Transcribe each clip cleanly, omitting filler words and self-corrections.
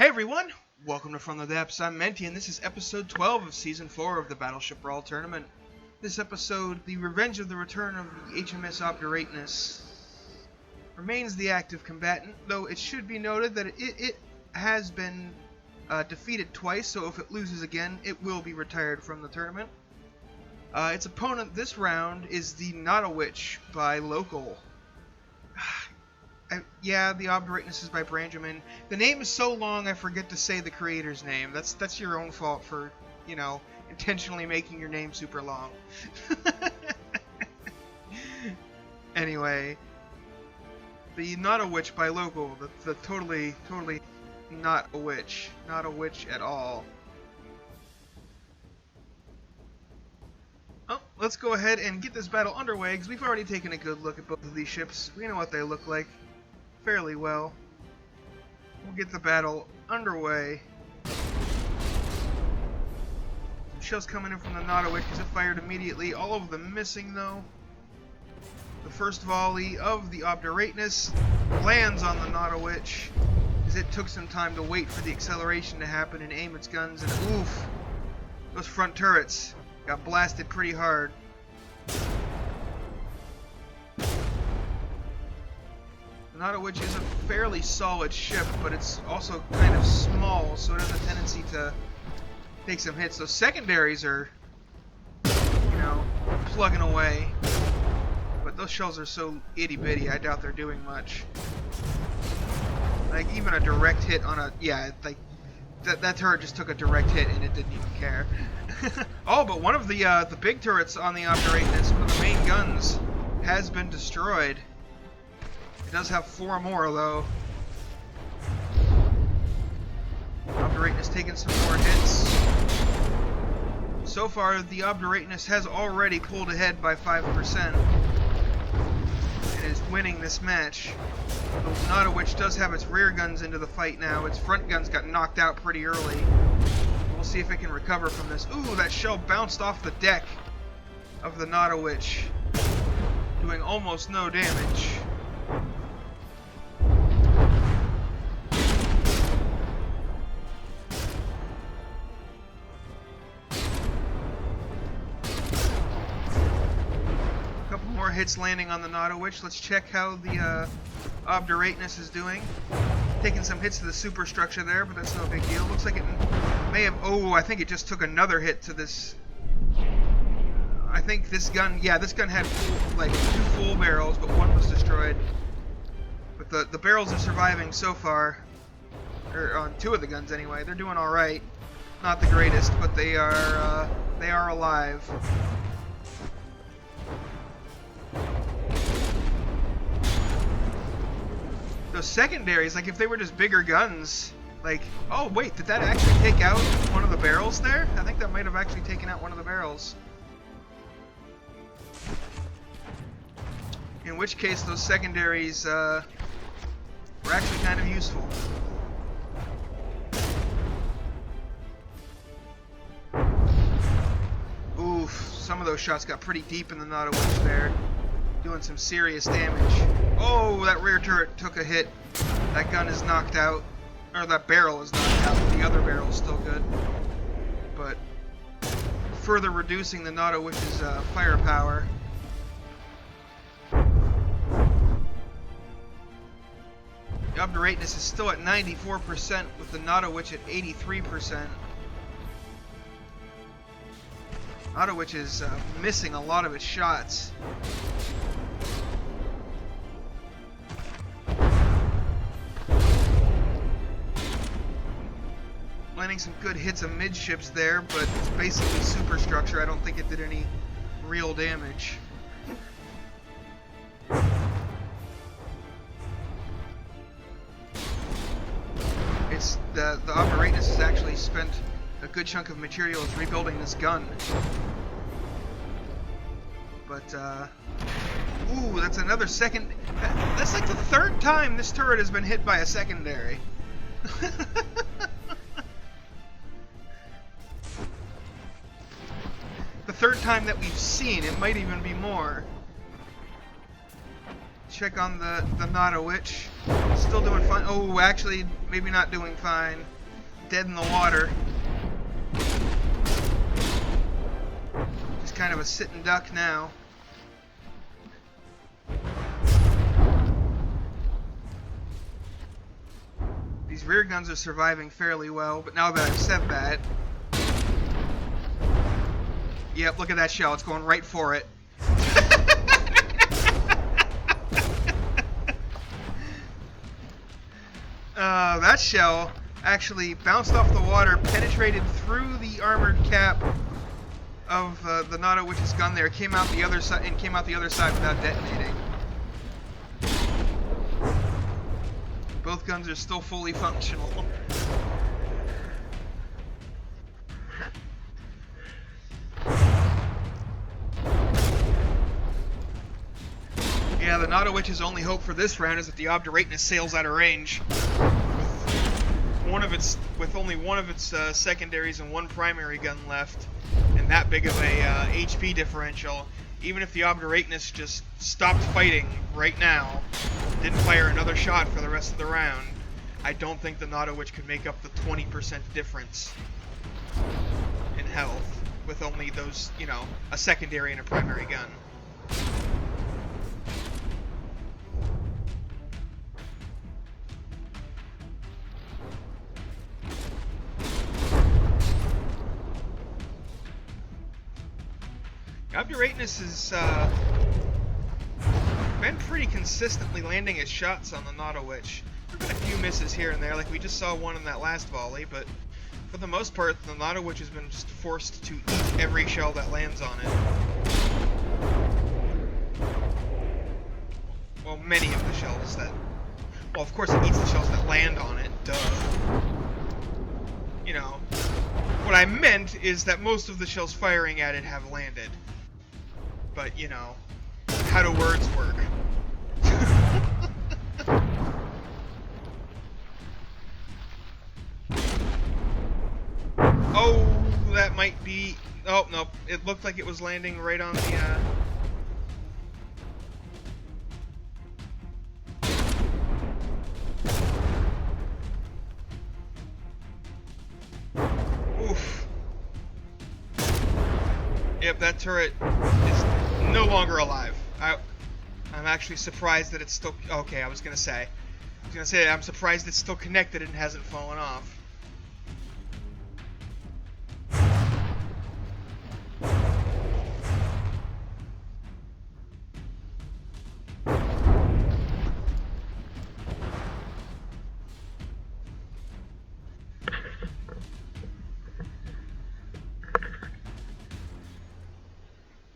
Hey everyone, welcome to From the Depths. I'm Menti, and this is episode 12 of season 4 of the Battleship Brawl Tournament. This episode, the revenge of the return of the HMS Obdurateness, remains the active combatant, though it should be noted that it has been defeated twice, so if it loses again, it will be retired from the tournament. Its opponent this round is the NotAWitch by Local. Yeah, the Obdurateness is by Branjamin. The name is so long I forget to say the creator's name. That's your own fault for, you know, intentionally making your name super long. Anyway, the NotAWitch by Local, the totally not a witch. Not a witch at all. Oh, let's go ahead and get this battle underway, because we've already taken a good look at both of these ships. We know what they look like fairly well. We'll get the battle underway. Some shells coming in from the NotAWitch because it fired immediately. All of them missing though. The first volley of the Obdurateness lands on the NotAWitch as it took some time to wait for the acceleration to happen and aim its guns, and oof, those front turrets got blasted pretty hard. NotAWitch is a fairly solid ship, but it's also kind of small, so it has a tendency to take some hits. Those secondaries are, you know, plugging away. But those shells are so itty-bitty, I doubt they're doing much. Like, even a direct hit on a... yeah, like, that turret just took a direct hit and it didn't even care. Oh, but one of the big turrets on the Obdurateness, one of the main guns, has been destroyed. It does have 4 more, though. Obdurateness taking some more hits. So far, the Obdurateness has already pulled ahead by 5% and is winning this match. The NotAWitch does have its rear guns into the fight now. Its front guns got knocked out pretty early. We'll see if it can recover from this. Ooh, that shell bounced off the deck of the NotAWitch, doing almost no damage. Hits landing on the NotAWitch. Let's check how the Obdurateness is doing. Taking some hits to the superstructure there, but that's no big deal. Looks like it may have... oh, I think it just took another hit to this... I think this gun... yeah, this gun had like 2 full barrels, but 1 was destroyed. But the barrels are surviving so far. Or on 2 of the guns anyway. They're doing alright. Not the greatest, but they are alive. Those secondaries, like if they were just bigger guns, like, oh wait, did that actually take out one of the barrels there? I think that might have actually taken out one of the barrels. In which case those secondaries were actually kind of useful. Oof, some of those shots got pretty deep in the NotAWitch there. Doing some serious damage. Oh, that rear turret took a hit. That gun is knocked out. Or that barrel is knocked out. The other barrel is still good. But further reducing the NotAWitch's firepower. The Obdurateness is still at 94% with the NotAWitch at 83%. NotAWitch is missing a lot of its shots. Landing some good hits amidships there, but it's basically superstructure. I don't think it did any real damage. It's the Obdurateness has actually spent a good chunk of materials rebuilding this gun. But ooh, that's another second. That's like the 3rd time this turret has been hit by a secondary. The 3rd time that we've seen. It might even be more. check on the NotAWitch. Still doing fine. Oh, actually, maybe not doing fine. Dead in the water. Just kind of a sitting duck now. These rear guns are surviving fairly well, but now that I've said that... Yep, look at that shell. It's going right for it. That shell actually bounced off the water, penetrated through the armored cap of the NotAWitch's gun there, came out the other side, and came out the other side without detonating. Both guns are still fully functional. Yeah, the NotAWitch's only hope for this round is that the Obdurateness sails out of range. With only one of its secondaries and one primary gun left, and that big of a HP differential, even if the Obdurateness just stopped fighting right now, didn't fire another shot for the rest of the round, I don't think the NotAWitch could make up the 20% difference in health with only those, you know, a secondary and a primary gun. Obdurateness has been pretty consistently landing its shots on the NotAWitch. There have been a few misses here and there, like we just saw one in that last volley, but for the most part, the NotAWitch has been just forced to eat every shell that lands on it. Well, many of the shells that... Well, of course it eats the shells that land on it, duh. You know, what I meant is that most of the shells firing at it have landed. But, you know, how do words work? Oh, that might be... Oh, no. It looked like it was landing right on the, Oof. Yep, that turret is no longer alive. I'm actually surprised that it's still... Okay, I was gonna say I'm surprised it's still connected and hasn't fallen off.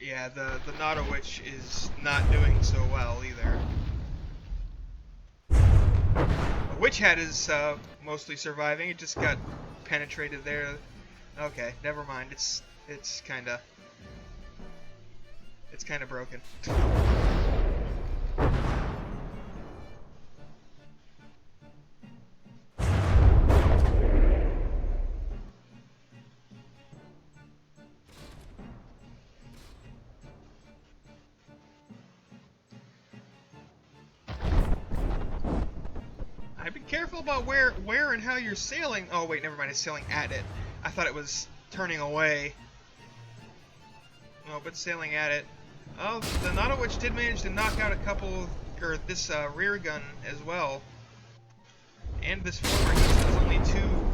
Yeah, the NotAWitch is not doing so well either. The Witch Hat is mostly surviving. It just got penetrated there. Okay, never mind. It's kinda broken. Be careful about where and how you're sailing. Oh wait, never mind. It's sailing at it. I thought it was turning away. No, but sailing at it. Oh, the NotAWitch did manage to knock out a couple, or this rear gun as well. And this forward gun. There's only two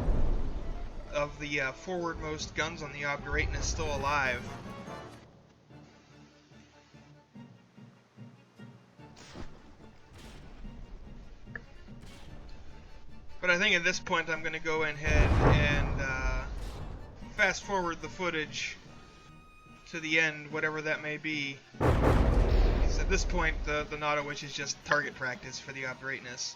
of the forwardmost guns on the Obdurateness still alive. But I think at this point I'm going to go ahead and fast forward the footage to the end, whatever that may be. Because at this point the NotAWitch is just target practice for the Obdurateness.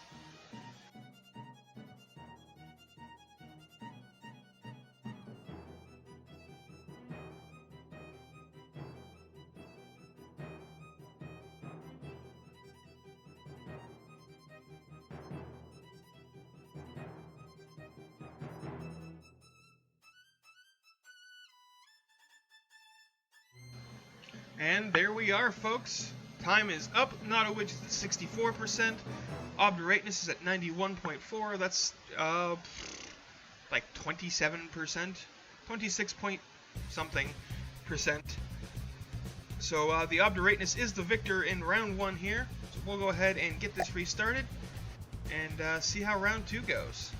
And there we are, folks. Time is up. NotAWitch is at 64%. Obdurateness is at 91.4. That's like 27%, 26 point something percent. So the Obdurateness is the victor in round 1 here. So we'll go ahead and get this restarted and see how round 2 goes.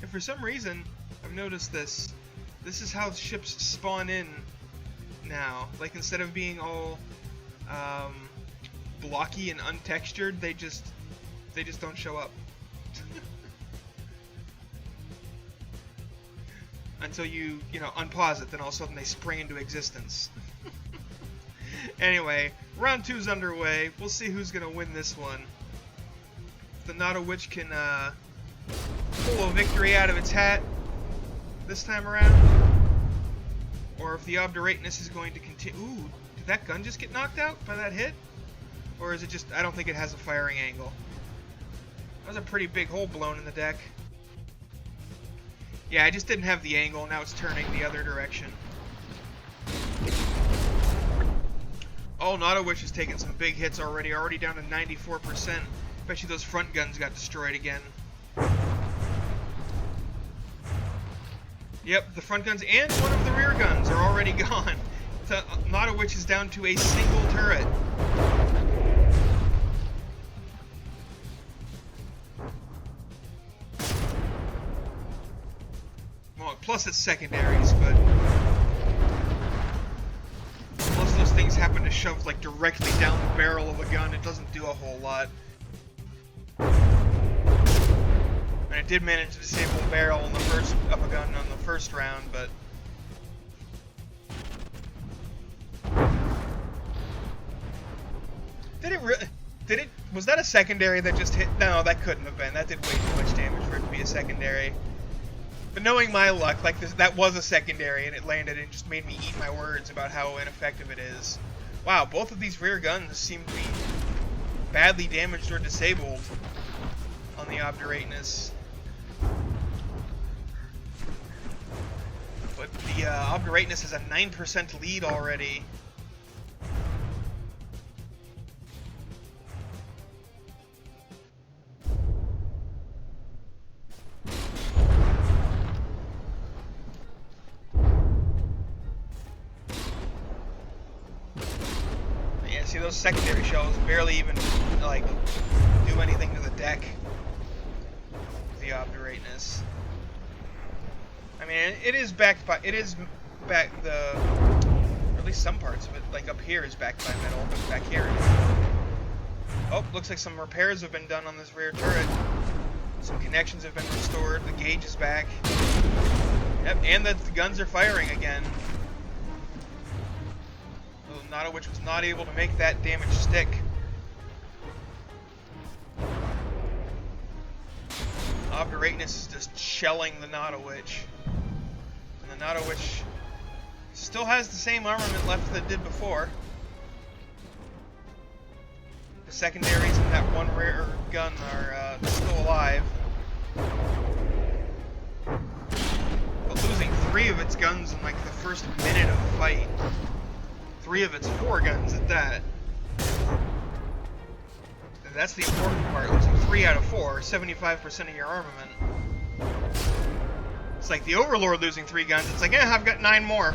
And for some reason, I've noticed this. This is how ships spawn in now. Like, instead of being all blocky and untextured, they just don't show up. Until you unpause it, then all of a sudden they spring into existence. Anyway, round 2's underway. We'll see who's gonna win this one. If the NotAWitch can pull a victory out of its hat this time around, or if the Obdurateness is going to continue. Ooh, did that gun just get knocked out by that hit? Or is it just, I don't think it has a firing angle. That was a pretty big hole blown in the deck. Yeah, I just didn't have the angle, now it's turning the other direction. Oh, NotAWitch has taken some big hits already down to 94%. Bet you those front guns got destroyed again. Yep, the front guns and one of the rear guns are already gone. NotAWitch is down to a single turret. Well, plus it's secondaries, but unless those things happen to shove like directly down the barrel of a gun, it doesn't do a whole lot. And it did manage to disable the barrel in the first of a gun on the first round, but was that a secondary that just hit? No, that couldn't have been. That did way too much damage for it to be a secondary. But knowing my luck, like that was a secondary and it landed and just made me eat my words about how ineffective it is. Wow, both of these rear guns seem to be badly damaged or disabled on the Obdurateness. But the Obdurateness has a 9% lead already. Yeah, see, those secondary shells barely even like do anything to the deck. The Obdurateness. I mean, it is backed by, or at least some parts of it, like up here is backed by metal, but back here it isn't. Oh, looks like some repairs have been done on this rear turret. Some connections have been restored, the gauge is back. Yep, and the guns are firing again. NotAWitch was not able to make that damage stick. Obdurateness is just shelling the NotAWitch. And the NotAWitch still has the same armament left that it did before. The secondaries and that one rear gun are still alive. But losing 3 of its guns in like the first minute of the fight. 3 of its 4 guns at that. That's the important part, losing 3 out of 4, 75% of your armament. It's like the Overlord losing 3 guns, it's like, yeah, I've got 9 more.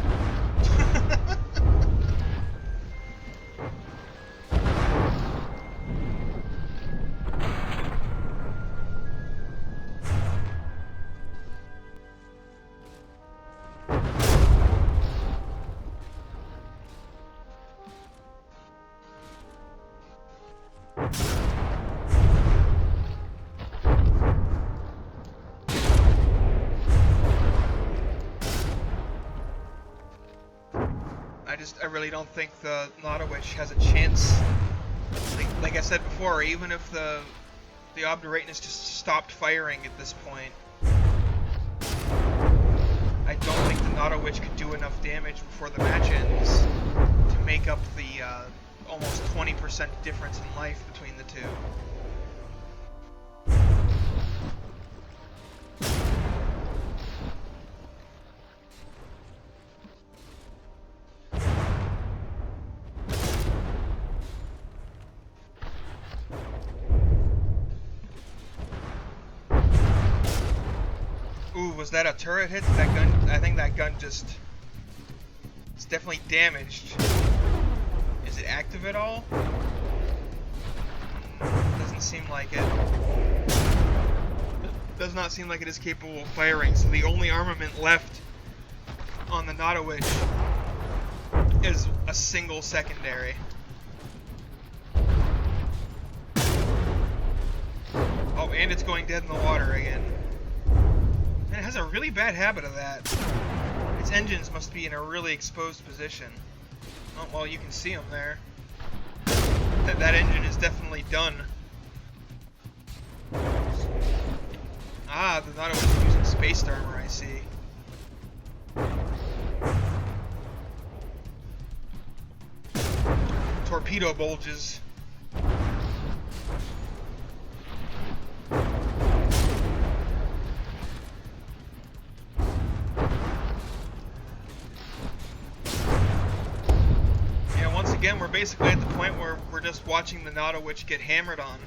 I really don't think the NotAWitch has a chance. Like I said before, even if the Obdurateness just stopped firing at this point, I don't think the NotAWitch could do enough damage before the match ends to make up the almost 20% difference in life between the two. was that a turret hit? That gun, I think that gun just... It's definitely damaged. Is it active at all? Doesn't seem like it. Does not seem like it is capable of firing, so the only armament left on the NotAWitch is a single secondary. Oh, and it's going dead in the water again. And it has a really bad habit of that. Its engines must be in a really exposed position. Oh, well, you can see them there. That engine is definitely done. Ah, the NotAWitch is using space armor, I see. Torpedo bulges. Yeah, once again, we're basically at the point where we're just watching the NotAWitch get hammered on.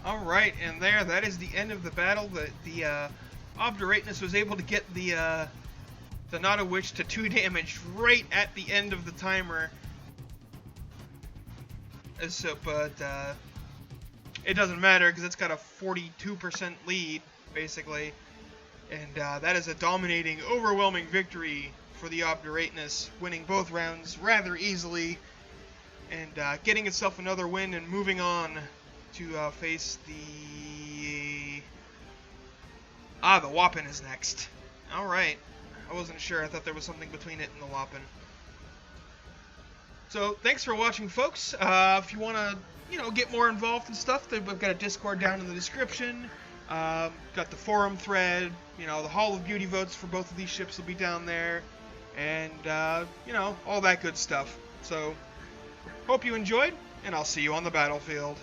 Alright, and that is the end of the battle. The Obdurateness was able to get the NotAWitch to 2 damage right at the end of the timer. So, but it doesn't matter because it's got a 42% lead, basically. And that is a dominating, overwhelming victory for the Obdurateness, winning both rounds rather easily, and getting itself another win and moving on to face the... the Wappen is next. Alright. I wasn't sure. I thought there was something between it and the Wappen. So, thanks for watching, folks. If you want to, get more involved and stuff, we've got a Discord down in the description. Got the forum thread. The Hall of Beauty votes for both of these ships will be down there. And, all that good stuff. So, hope you enjoyed, and I'll see you on the battlefield.